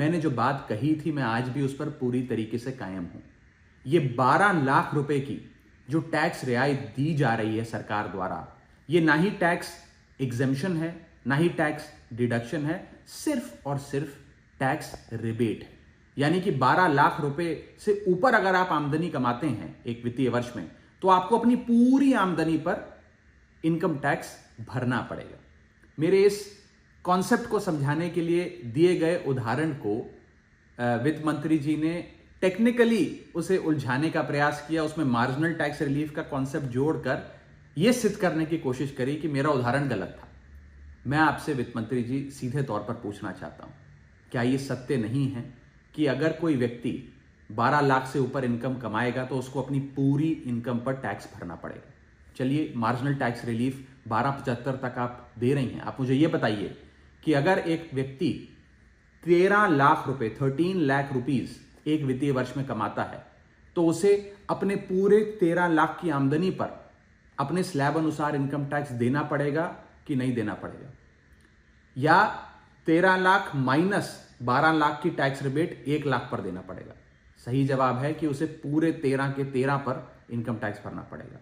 मैंने जो बात कही थी मैं आज भी उस पर पूरी तरीके से कायम हूं। ये 12 लाख रुपए की जो टैक्स रियायत दी जा रही है सरकार द्वारा, ये ना ही टैक्स एग्जेम्पशन है, ना ही टैक्स डिडक्शन है, सिर्फ और सिर्फ टैक्स रिबेट है। यानी कि 12 लाख रुपए से ऊपर अगर आप आमदनी कमाते हैं एक वित्तीय वर्ष में, तो आपको अपनी पूरी आमदनी पर इनकम टैक्स भरना पड़ेगा। मेरे इस कॉन्सेप्ट को समझाने के लिए दिए गए उदाहरण को वित्त मंत्री जी ने टेक्निकली उसे उलझाने का प्रयास किया, उसमें मार्जिनल टैक्स रिलीफ का कॉन्सेप्ट जोड़कर यह सिद्ध करने की कोशिश करी कि मेरा उदाहरण गलत था। मैं आपसे वित्त मंत्री जी सीधे तौर पर पूछना चाहता हूं, क्या यह सत्य नहीं है कि अगर कोई व्यक्ति 12 लाख से ऊपर इनकम कमाएगा तो उसको अपनी पूरी इनकम पर टैक्स भरना पड़ेगा? चलिए, मार्जिनल टैक्स रिलीफ 1275 तक आप दे रही हैं। आप मुझे यह बताइए कि अगर एक व्यक्ति 13 लाख रुपए 13 लाख रुपीज एक वित्तीय वर्ष में कमाता है, तो उसे अपने पूरे 13 लाख की आमदनी पर अपने स्लैब अनुसार इनकम टैक्स देना पड़ेगा कि नहीं देना पड़ेगा? या 13 लाख माइनस 12 लाख की टैक्स रिबेट 1 लाख पर देना पड़ेगा? सही जवाब है कि उसे पूरे 13 के 13 पर इनकम टैक्स भरना पड़ेगा।